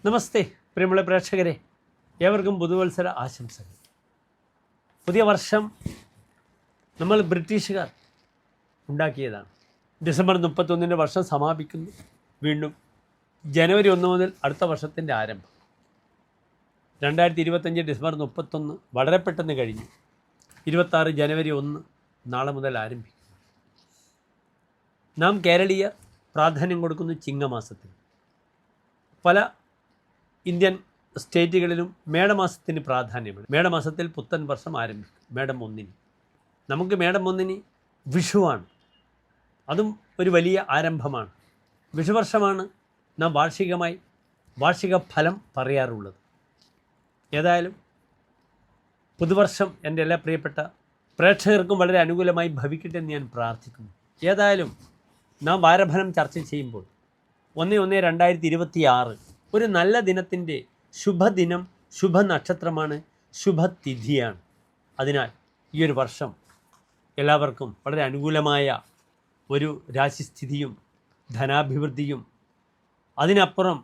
നമസ്തേ പ്രിയമുള്ള പ്രേക്ഷകരെ, ഏവർക്കും പുതുവത്സര ആശംസകൾ. പുതിയ വർഷം നമ്മൾ ബ്രിട്ടീഷുകാർ ഉണ്ടാക്കിയതാണ്. ഡിസംബർ 31 വർഷം സമാപിക്കുന്നു. വീണ്ടും ജനുവരി 1 മുതൽ അടുത്ത വർഷത്തിൻ്റെ ആരംഭം. 2025 ഡിസംബർ 31 വളരെ പെട്ടെന്ന് കഴിഞ്ഞു. 26 ജനുവരി 1 നാളെ മുതൽ ആരംഭിക്കും. നാം കേരളീയർ പ്രാധാന്യം കൊടുക്കുന്നു ചിങ്ങമാസത്തിന്. പല ഇന്ത്യൻ സ്റ്റേറ്റുകളിലും മേടമാസത്തിന് പ്രാധാന്യമാണ്. മേടമാസത്തിൽ പുത്തൻ വർഷം ആരംഭിക്കും. മേടം 1 നമുക്ക് മേടം 1 വിഷുവാണ്. അതും ഒരു വലിയ ആരംഭമാണ്. വിഷുവർഷമാണ് നാം വാർഷിക ഫലം പറയാറുള്ളത്. ഏതായാലും പുതുവർഷം എൻ്റെ എല്ലാ പ്രിയപ്പെട്ട പ്രേക്ഷകർക്കും വളരെ അനുകൂലമായി ഭവിക്കട്ടെ എന്ന് ഞാൻ പ്രാർത്ഥിക്കുന്നു. ഏതായാലും നാം വാരഫലം ചർച്ച ചെയ്യുമ്പോൾ 1/1/2026 ഒരു നല്ല ദിനത്തിൻ്റെ ശുഭദിനം, ശുഭനക്ഷത്രമാണ്, ശുഭതിഥിയാണ്. അതിനാൽ ഈ ഒരു വർഷം എല്ലാവർക്കും വളരെ അനുകൂലമായ ഒരു രാശിസ്ഥിതിയും ധനാഭിവൃദ്ധിയും അതിനപ്പുറം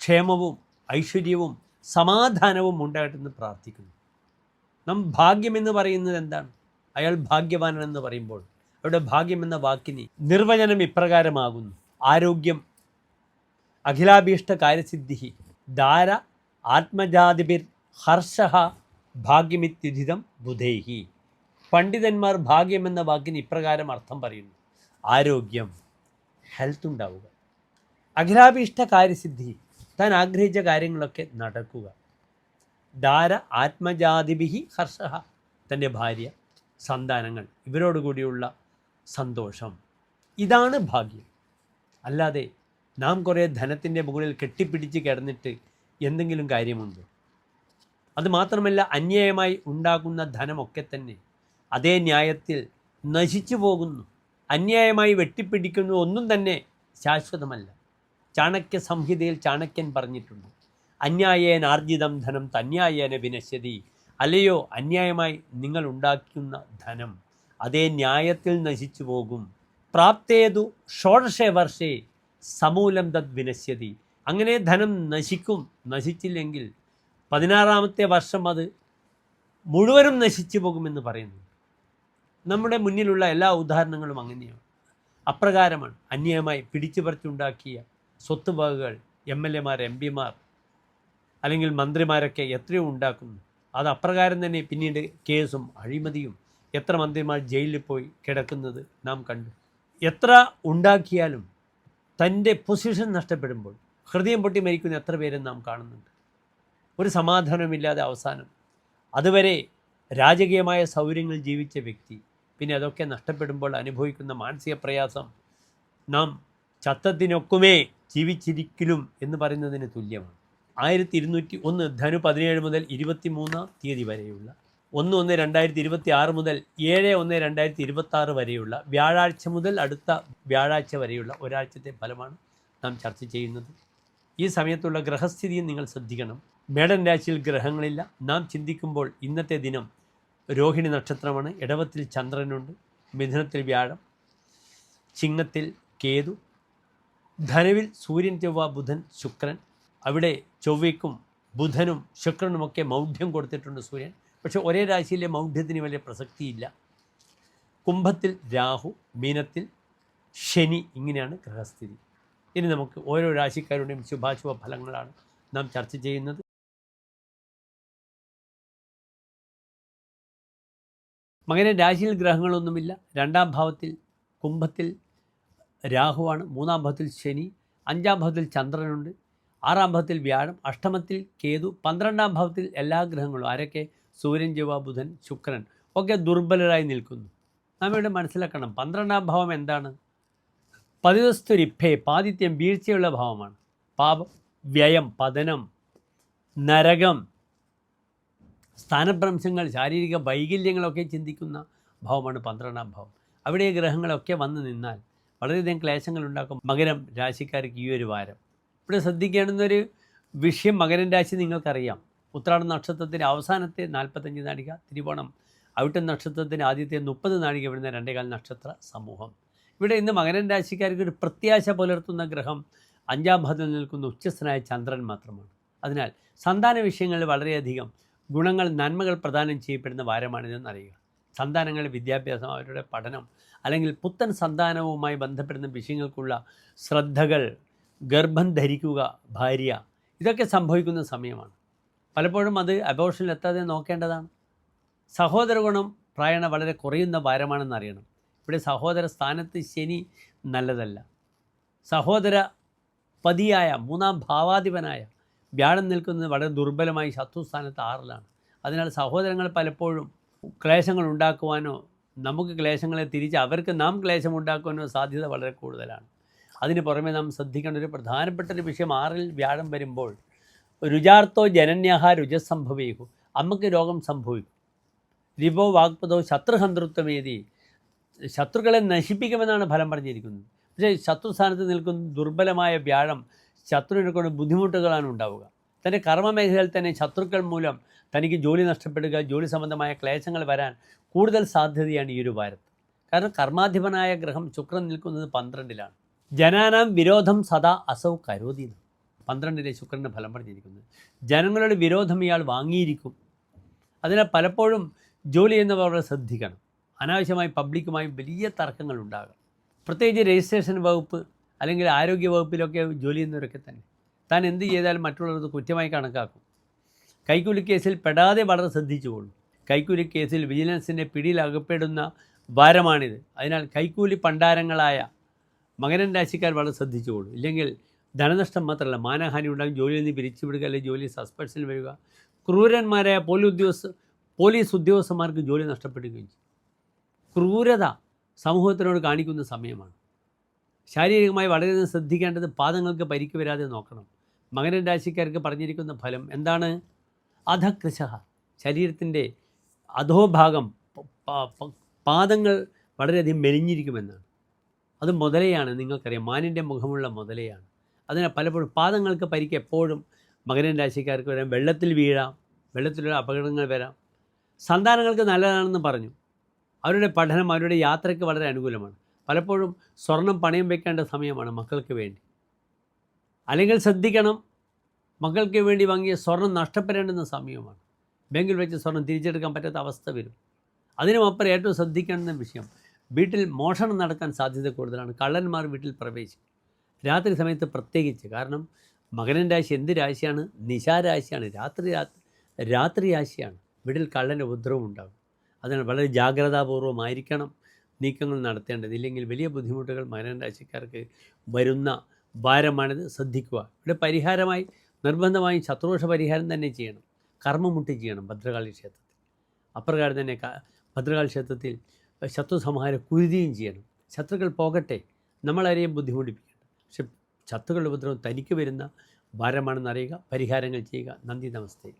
ക്ഷേമവും ഐശ്വര്യവും സമാധാനവും ഉണ്ടായിട്ടെന്ന് പ്രാർത്ഥിക്കുന്നു. നാം ഭാഗ്യമെന്ന് പറയുന്നത് എന്താണ്? അയാൾ ഭാഗ്യവാനെന്ന് പറയുമ്പോൾ അവിടെ ഭാഗ്യമെന്ന വാക്കിന് നിർവചനം ഇപ്രകാരമാകുന്നു: ആരോഗ്യം, അഖിലാഭീഷ്ട കാര്യസിദ്ധി, ധാര ആത്മജാതിഭിർ ഹർഷഃ ഭാഗ്യമിത്യുദിതം ബുധൈഹി. പണ്ഡിതന്മാർ ഭാഗ്യമെന്ന വാക്കിന് ഇപ്രകാരം അർത്ഥം പറയുന്നു: ആരോഗ്യം, ഹെൽത്ത് ഉണ്ടാവുക, അഖിലാഭീഷ്ട കാര്യസിദ്ധി, താൻ ആഗ്രഹിച്ച കാര്യങ്ങളൊക്കെ നടക്കുക, ധാര ആത്മജാതിഭിഹി ഹർഷഃ, തൻ്റെ ഭാര്യ, സന്താനങ്ങൾ ഇവരോടുകൂടിയുള്ള സന്തോഷം. ഇതാണ് ഭാഗ്യം. അല്ലാതെ നാം കുറേ ധനത്തിൻ്റെ മുകളിൽ കെട്ടിപ്പിടിച്ച് കിടന്നിട്ട് എന്തെങ്കിലും കാര്യമുണ്ടോ? അതുമാത്രമല്ല, അന്യായമായി ഉണ്ടാകുന്ന ധനമൊക്കെ തന്നെ അതേ ന്യായത്തിൽ നശിച്ചു പോകുന്നു. അന്യായമായി വെട്ടിപ്പിടിക്കുന്ന ഒന്നും തന്നെ ശാശ്വതമല്ല. ചാണക്യ സംഹിതയിൽ ചാണക്യൻ പറഞ്ഞിട്ടുണ്ട്: അന്യായേന ആർജിതം ധനം തന്യായേന വിനശ്യതി. അല്ലയോ, അന്യായമായി നിങ്ങൾ ഉണ്ടാക്കുന്ന ധനം അതേ ന്യായത്തിൽ നശിച്ചു പോകും. പ്രാപ്തേതു ഷോഡശേ വർഷേ സമൂലം തദ് വിനശ്യതി. അങ്ങനെ ധനം നശിക്കും. നശിച്ചില്ലെങ്കിൽ 16ാമത്തെ വർഷം അത് മുഴുവനും നശിച്ചു പോകുമെന്ന് പറയുന്നു. നമ്മുടെ മുന്നിലുള്ള എല്ലാ ഉദാഹരണങ്ങളും അങ്ങനെയാണ്. അപ്രകാരമാണ് അന്യായമായി പിടിച്ചു പറിച്ചുണ്ടാക്കിയ സ്വത്തുവകകൾ MLA മാർ, MP മാർ അല്ലെങ്കിൽ മന്ത്രിമാരൊക്കെ എത്രയോ ഉണ്ടാക്കുന്നു. അത് അപ്രകാരം തന്നെ പിന്നീട് കേസും അഴിമതിയും എത്ര മന്ത്രിമാർ ജയിലിൽ പോയി കിടക്കുന്നത് നാം കണ്ടു. എത്ര ഉണ്ടാക്കിയാലും തൻ്റെ പൊസിഷൻ നഷ്ടപ്പെടുമ്പോൾ ഹൃദയം പൊട്ടി മരിക്കുന്ന എത്ര പേരും നാം കാണുന്നുണ്ട്. ഒരു സമാധാനമില്ലാതെ അവസാനം അതുവരെ രാജകീയമായ സൗകര്യങ്ങളിൽ ജീവിച്ച വ്യക്തി പിന്നെ അതൊക്കെ നഷ്ടപ്പെടുമ്പോൾ അനുഭവിക്കുന്ന മാനസിക പ്രയാസം നാം ചത്തത്തിനൊക്കുമേ ജീവിച്ചിരിക്കലും എന്ന് പറയുന്നതിന് തുല്യമാണ്. 1201 ധനു 17 മുതൽ 23 തീയതി വരെയുള്ള 1/1/2026 മുതൽ 7/1/2026 വരെയുള്ള വ്യാഴാഴ്ച മുതൽ അടുത്ത വ്യാഴാഴ്ച വരെയുള്ള ഒരാഴ്ചത്തെ ഫലമാണ് നാം ചർച്ച ചെയ്യുന്നത്. ഈ സമയത്തുള്ള ഗ്രഹസ്ഥിതിയും നിങ്ങൾ ശ്രദ്ധിക്കണം. മേടൻ രാശിയിൽ ഗ്രഹങ്ങളില്ല. നാം ചിന്തിക്കുമ്പോൾ ഇന്നത്തെ ദിനം രോഹിണി നക്ഷത്രമാണ്. ഇടവത്തിൽ ചന്ദ്രനുണ്ട്, മിഥുനത്തിൽ വ്യാഴം, ചിങ്ങത്തിൽ കേതു, ധനുവിൽ സൂര്യൻ, ചൊവ്വ, ബുധൻ, ശുക്രൻ. അവിടെ ചൊവ്വയ്ക്കും ബുധനും ശുക്രനുമൊക്കെ മൗഢ്യം കൊടുത്തിട്ടുണ്ട് സൂര്യൻ. പക്ഷേ ഒരേ രാശിയിലെ മൗഢ്യത്തിന് വലിയ പ്രസക്തിയില്ല. കുംഭത്തിൽ രാഹു, മീനത്തിൽ ശനി. ഇങ്ങനെയാണ് ഗ്രഹസ്ഥിതി. ഇനി നമുക്ക് ഓരോ രാശിക്കാരുടെയും ശുഭാശുഭ ഫലങ്ങളാണ് നാം ചർച്ച ചെയ്യുന്നത്. മകനെ രാശിയിൽ ഗ്രഹങ്ങളൊന്നുമില്ല. 2ാം ഭാവത്തിൽ കുംഭത്തിൽ രാഹുവാണ്, 3ാം ഭാവത്തിൽ ശനി, 5ാം ഭാവത്തിൽ ചന്ദ്രനുണ്ട്, 6ാം ഭാവത്തിൽ വ്യാഴം, അഷ്ടമത്തിൽ കേതു, 12ാം ഭാവത്തിൽ എല്ലാ ഗ്രഹങ്ങളും ആരൊക്കെ? സൂര്യൻ, ചൊവ്വ, ബുധൻ, ശുക്രൻ ഒക്കെ ദുർബലരായി നിൽക്കുന്നു. നാം ഇവിടെ മനസ്സിലാക്കണം, 12ാം ഭാവം എന്താണ്? പതിതസ്തുരിഭേ, പാതിത്യം, വീഴ്ചയുള്ള ഭാവമാണ്. പാപം, വ്യയം, പതനം, നരകം, സ്ഥാനഭ്രംശങ്ങൾ, ശാരീരിക വൈകല്യങ്ങളൊക്കെ ചിന്തിക്കുന്ന ഭാവമാണ് 12ാം ഭാവം. അവിടെ ഗ്രഹങ്ങളൊക്കെ വന്നു നിന്നാൽ വളരെയധികം ക്ലേശങ്ങൾ ഉണ്ടാക്കും മകരം രാശിക്കാർക്ക് ഈ ഒരു വാരം. ഇവിടെ ശ്രദ്ധിക്കേണ്ടുന്നൊരു വിഷയം, മകരം രാശി നിങ്ങൾക്കറിയാം. ഉത്രാട നക്ഷത്രത്തിൻ്റെ അവസാനത്തെ 45 നാഴിക, തിരുവോണം അവിട്ടം നക്ഷത്രത്തിൻ്റെ ആദ്യത്തെ 30 നാഴിക വരുന്ന 2.25 നക്ഷത്ര സമൂഹം. ഇവിടെ ഇന്ന് മകരം രാശിക്കാർക്ക് ഒരു പ്രത്യാശ പുലർത്തുന്ന ഗ്രഹം 5-ാം ഭാവത്തിൽ നിൽക്കുന്ന ഉച്ചസ്ഥനായ ചന്ദ്രൻ മാത്രമാണ്. അതിനാൽ സന്താന വിഷയങ്ങളിൽ വളരെയധികം ഗുണങ്ങൾ, നന്മകൾ പ്രദാനം ചെയ്യപ്പെടുന്ന വാരമാണിതെന്ന് അറിയുക. സന്താനങ്ങളുടെ വിദ്യാഭ്യാസം, അവരുടെ പഠനം, അല്ലെങ്കിൽ പുത്തൻ സന്താനവുമായി ബന്ധപ്പെടുന്ന വിഷയങ്ങൾക്കുള്ള ശ്രദ്ധകൾ, ഗർഭം ധരിക്കുക, ഭാര്യ, ഇതൊക്കെ സംഭവിക്കുന്ന സമയമാണ്. പലപ്പോഴും അത് അബോർഷനിലെത്താതെ നോക്കേണ്ടതാണ്. സഹോദര ഗുണം പ്രായണ വളരെ കുറയുന്ന വാരമാണെന്ന് അറിയണം. ഇവിടെ സഹോദര സ്ഥാനത്ത് ശനി നല്ലതല്ല. സഹോദര പതിയായ 3-ാം ഭാവാധിപനായ വ്യാഴം നിൽക്കുന്നത് വളരെ ദുർബലമായി ശത്രുസ്ഥാനത്ത് 6-ലാണ്. അതിനാൽ സഹോദരങ്ങൾ പലപ്പോഴും ക്ലേശങ്ങൾ ഉണ്ടാക്കുവാനോ നമുക്ക് ക്ലേശങ്ങളെ തിരിച്ച് അവർക്ക് നാം ക്ലേശം ഉണ്ടാക്കുവാനോ സാധ്യത വളരെ കൂടുതലാണ്. അതിന് പുറമെ നാം ശ്രദ്ധിക്കേണ്ട ഒരു പ്രധാനപ്പെട്ടൊരു വിഷയം, 6-ൽ വ്യാഴം വരുമ്പോൾ രുചാർത്തോ ജനന്യാഹ രുജസംഭവേഹു, അമ്മക്ക് രോഗം സംഭവിക്കും. രിപോ വാഗ്പതോ ശത്രുഹന്തൃത്വമേതി, ശത്രുക്കളെ നശിപ്പിക്കുമെന്നാണ് ഫലം പറഞ്ഞിരിക്കുന്നത്. പക്ഷേ ശത്രുസ്ഥാനത്ത് നിൽക്കുന്ന ദുർബലമായ വ്യാഴം ശത്രുവിനെ കൊണ്ട് ബുദ്ധിമുട്ടുകളാണ് ഉണ്ടാവുക. തൻ്റെ കർമ്മമേഖലയിൽ തന്നെ ശത്രുക്കൾ മൂലം തനിക്ക് ജോലി നഷ്ടപ്പെടുക, ജോലി സംബന്ധമായ ക്ലേശങ്ങൾ വരാൻ കൂടുതൽ സാധ്യതയാണ് ഈ ഒരു വാരത്ത്. കാരണം കർമാധിപനായ ഗ്രഹം ശുക്രൻ നിൽക്കുന്നത് 12-ലാണ്. ജനാനാം വിരോധം സദാ അസൗ കരോതി, 12-ലെ ശുക്രൻ്റെ ഫലം പറഞ്ഞിരിക്കുന്നത്. ജനങ്ങളുടെ വിരോധം ഇയാൾ വാങ്ങിയിരിക്കും. അതിനാൽ പലപ്പോഴും ജോലി ചെയ്യുന്നവർ വളരെ ശ്രദ്ധിക്കണം. അനാവശ്യമായി പബ്ലിക്കുമായി വലിയ തർക്കങ്ങൾ ഉണ്ടാകാം. പ്രത്യേകിച്ച് രജിസ്ട്രേഷൻ വകുപ്പ് അല്ലെങ്കിൽ ആരോഗ്യ വകുപ്പിലൊക്കെ ജോലി ചെയ്യുന്നവരൊക്കെ തന്നെ താൻ എന്ത് ചെയ്താലും മറ്റുള്ളവർക്ക് കുറ്റമായി കണക്കാക്കും. കൈക്കൂലി കേസിൽ പെടാതെ വളരെ ശ്രദ്ധിച്ചുകൊള്ളു. കൈക്കൂലി കേസിൽ വിജിലൻസിൻ്റെ പിടിയിൽ അകപ്പെടുന്ന വാരമാണിത്. അതിനാൽ കൈക്കൂലി പണ്ടാരങ്ങളായ മകരൻ രാശിക്കാർ വളരെ ശ്രദ്ധിച്ചുകൊള്ളു. ഇല്ലെങ്കിൽ ധനനഷ്ടം മാത്രമല്ല, മാനഹാനി ഉണ്ടാകും. ജോലിയിൽ നിന്ന് പിരിച്ചുവിടുക, അല്ലെങ്കിൽ ജോലി സസ്പെൻഷനിൽ വരിക. ക്രൂരന്മാരായ പോലീസ് ഉദ്യോഗസ്ഥന്മാർക്ക് ജോലി നഷ്ടപ്പെടുകയും ചെയ്യും. ക്രൂരത സമൂഹത്തിനോട് കാണിക്കുന്ന സമയമാണ്. ശാരീരികമായി വളരെയധികം ശ്രദ്ധിക്കേണ്ടത് പാദങ്ങൾക്ക് പരിക്ക് വരാതെ നോക്കണം. മകരൻ രാശിക്കാർക്ക് പറഞ്ഞിരിക്കുന്ന ഫലം എന്താണ്? അധകൃശഃ, ശരീരത്തിൻ്റെ അധോഭാഗം, പാദങ്ങൾ വളരെയധികം മെലിഞ്ഞിരിക്കുമെന്നാണ്. അത് മുതലയാണ്, നിങ്ങൾക്കറിയാം, മാനിൻ്റെ മുഖമുള്ള മുതലയാണ്. അതിനാൽ പലപ്പോഴും പാദങ്ങൾക്ക് പരിക്ക് എപ്പോഴും മകരൻ രാശിക്കാർക്ക് വരാം. വെള്ളത്തിൽ വീഴാം, വെള്ളത്തിലുള്ള അപകടങ്ങൾ വരാം. സന്താനങ്ങൾക്ക് നല്ലതാണെന്ന് പറഞ്ഞു. അവരുടെ പഠനം, അവരുടെ യാത്രയ്ക്ക് വളരെ അനുകൂലമാണ്. പലപ്പോഴും സ്വർണം പണയം വയ്ക്കേണ്ട സമയമാണ് മക്കൾക്ക് വേണ്ടി. അല്ലെങ്കിൽ ശ്രദ്ധിക്കണം, മക്കൾക്ക് വേണ്ടി വാങ്ങിയ സ്വർണം നഷ്ടപ്പെടേണ്ടുന്ന സമയമാണ്. ബാങ്കിൽ വെച്ച് സ്വർണം തിരിച്ചെടുക്കാൻ പറ്റാത്ത അവസ്ഥ വരും. അതിനുമപ്പുറം ഏറ്റവും ശ്രദ്ധിക്കേണ്ടുന്ന വിഷയം, വീട്ടിൽ മോഷണം നടക്കാൻ സാധ്യത കൂടുതലാണ്. കള്ളന്മാർ വീട്ടിൽ പ്രവേശിക്കും രാത്രി സമയത്ത് പ്രത്യേകിച്ച്. കാരണം മകരൻ രാശി എന്ത് രാശിയാണ്? നിശാരാശിയാണ്, രാത്രി രാശിയാണ്. വീട്ടിൽ കള്ളൻ്റെ ഉപദ്രവം ഉണ്ടാകും. അതിനാൽ വളരെ ജാഗ്രതാപൂർവമായിരിക്കണം നീക്കങ്ങൾ നടത്തേണ്ടത്. ഇല്ലെങ്കിൽ വലിയ ബുദ്ധിമുട്ടുകൾ മകരൻ രാശിക്കാർക്ക് വരുന്ന വാരമാണിത്. ശ്രദ്ധിക്കുക. ഇവിടെ പരിഹാരമായി നിർബന്ധമായും ശത്രുദോഷ പരിഹാരം തന്നെ ചെയ്യണം. കർമ്മമുട്ടി ചെയ്യണം ഭദ്രകാളി ക്ഷേത്രത്തിൽ. അപ്രകാരം തന്നെ ഭദ്രകാളി ക്ഷേത്രത്തിൽ ശത്രു സംഹാര കുരുതിയും ചെയ്യണം. ശത്രുക്കൾ പോകട്ടെ, നമ്മളാരെയും ബുദ്ധിമുട്ടിപ്പിക്കേണ്ട. പക്ഷെ ശത്രുക്കളുടെ ഉപദ്രവം തനിക്ക് വരുന്ന വാരമാണെന്ന് അറിയുക. പരിഹാരങ്ങൾ ചെയ്യുക. നന്ദി, നമസ്തേ.